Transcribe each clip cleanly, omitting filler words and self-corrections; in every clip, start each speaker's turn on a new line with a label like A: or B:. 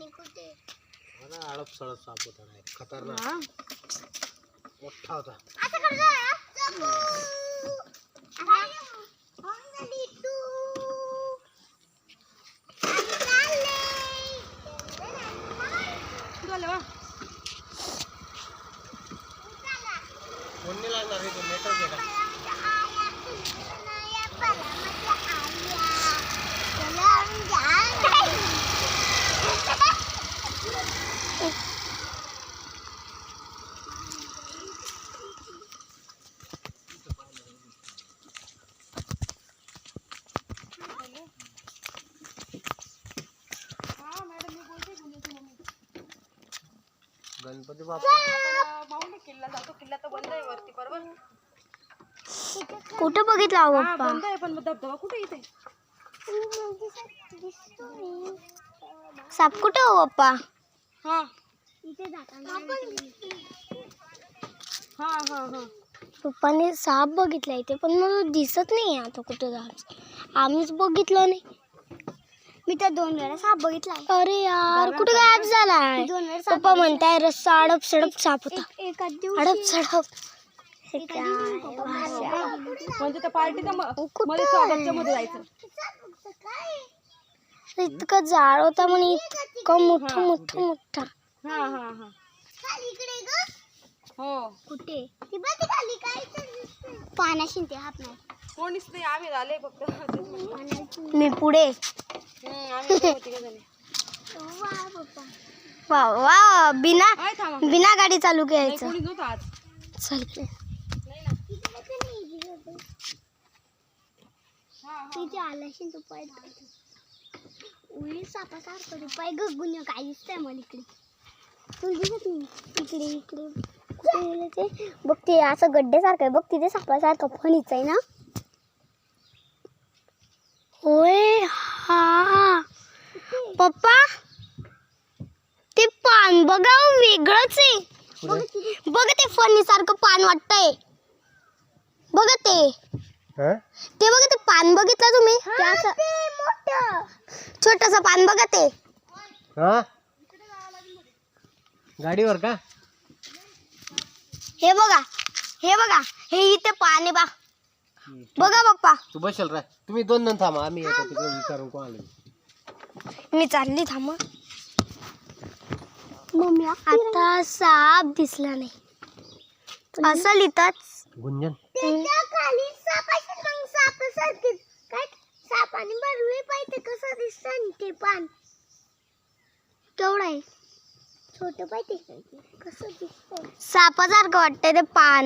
A: अडप सडप साप होता नाही खतरनाक मोठा होता. कोणी लागणार आहे नेटवर्क आहे का? गणपती बाप्पा
B: किल्ला जातो. किल्ला तर बंद आहे वरती बरोबर.
C: कुठे बघितला हो
B: हा
C: पप्पा?
B: बंद आहे पण धबधबा कुठे इथे?
C: साप कुठे हो पप्पा?
B: हा हा हा हा
C: पप्पाने साप बघितला इथे पण मला दिसत नाही आता कुठे जायचं. आम्हीच बघितलं नाही. मी तर 2 वेळा साप बघितलाय. अरे यार कुठे गायब झालाय? पप्पा म्हणताय रस्ता अडप सडप साप होता. अडप सडप
B: म्हणजे त्या पार्टीच्या मध्ये स्वागतच्या मध्ये जायचं.
C: इतकं जाळ होता म्हणे इतकं मोठं मोठं मोठा.
B: हा हा हा हो
C: कुठे पाण्याशी ते हात नाही.
B: कोणीच नाही आम्ही झाले फक्त.
C: मी पुढे.
B: आम्ही तिघे झाले.
C: वा वा बिना
B: काय थांबा
C: बिना गाडी चालू
B: नाही
C: करायचं.
B: कोणी नव्हतं आज.
C: चल तिथे आलाशी तू पाय उडी सापासारखं पाय गगुन्या काय दिसतंय मला इकडे. तुला दिसत नाही इकडे इकडे कुठे गेलं ते बघ. ते असं गड्ड्यासारखं आहे बघ. तिथे सापासारखं फणीच आहे ना. होय हा पप्पा ते पान बघा वेगळंच आहे. बघ ते फणी सारखं पान वाटतंय बघ. ते बघा ते पान बघितलं तुम्ही? ते असं छोटस पान बघा ते.
A: गाडीवर का?
C: हे बघा हे इथे पान आहे बा. बघा पप्पा.
A: तू बसेल रा. तुम्ही 2 थांबा आम्ही येतो तिकडे विचारून कोण आले.
C: मी चालली थांब. मम्मी आता साप दिसला नाही असं लिहितात.
A: गुंजन
C: खाली सापासारखे काय सापाने भरले पाहिजे. कसं दिसतं ते पान केवढं आहे छोट पाहिजे. कसं दिसतं सापासारखं वाटतंय ते पान.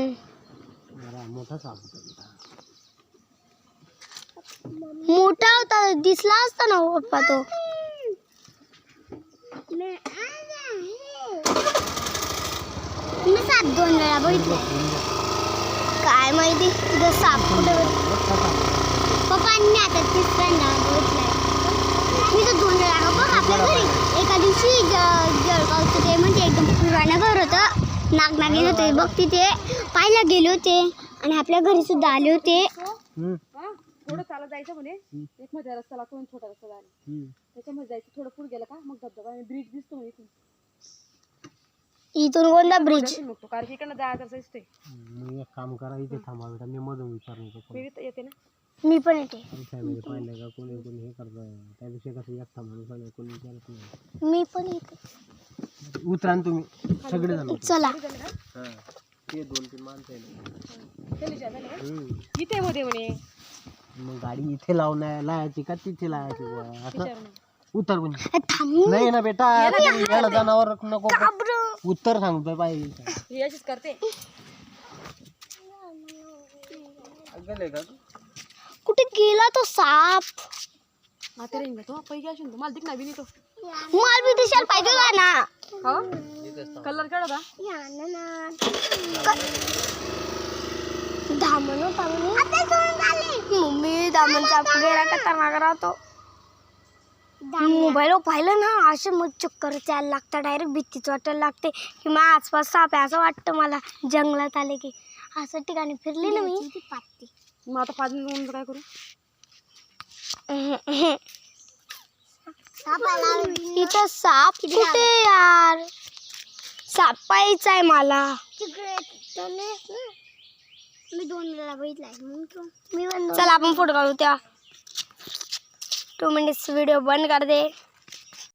A: मोठा साप
C: मोठा होता दिसला असता ना पप्पा तो. मी साप 2 वेळा बघितलं. काय माहिती तुझं साप कुठे पप्पांनी आता 3ऱ्यांदा बघितलाय. मी तर 2 वेळा बघ आपल्या घरी. एका दिवशी जळगावचं ते म्हणजे एकदम पुराणं घर होतं. नागनागिन होते बघ. तिथे पाहायला गेले होते आणि आपल्या घरी सुद्धा आले होते.
B: थोडं चालत जायचं म्हणे. एक मध्ये रस्ता लागतो आणि छोटा रस्ता झाला त्याच्यामध्ये जायचं. थोडं पुढे गेलं का मग धबधबा आणि ब्रिज दिसतो म्हणे.
C: इथून कोणता ब्रिज?
B: कारण की इकडनं जायचं असं दिसतंय.
A: मग एक काम करा इथे थांबा बेटा. मी मधून विचारून
B: मी येते ना.
C: मी पण येते.
A: फॅमिली पाहिलं का कोणी कोणी हे करतं त्याविषयी कसं एकटा माणूस आला कोणी विचारत नाही.
C: मी पण येते.
A: उतरा ना तुम्ही सगळे जण.
C: चला
A: ते 2-3 माणसं आहे.
B: इथे मध्ये म्हणे.
A: मग गाडी इथे लावायची का तिथे लावायची असं उतर कोणी
C: थांब
A: नाही ना बेटा. याला जनावर नको उत्तर सांगतोय पाहिजे.
B: याचीच करते.
C: कुठे गेला तो साप?
B: आता रेंग तो पैकी असेल तो. मला दिख ना बिनी तो.
C: मला बी दिसायला पाहिजे का ना.
B: हो कलर केवढा होता?
C: धामण होता मम्मी. धामण साप गेला खतरनाक राहतो. मोबाईल पाहिलं ना असे मग चक्कर यायला लागतं. डायरेक्ट भीतीच वाटायला लागते की मग आसपास साप आहे असं वाटतं मला. जंगलात आले की असं ठिकाणी फिरली ना मी.
B: मग आता 5 मिनिट काय करू?
C: साप आला इथं साप कुठे यार? साप पाहायचा आहे मला. मी 2 वेळा बघितलाय. चला आपण फोटो काढू. त्या 2 मिनिट्स व्हिडिओ बंद कर दे.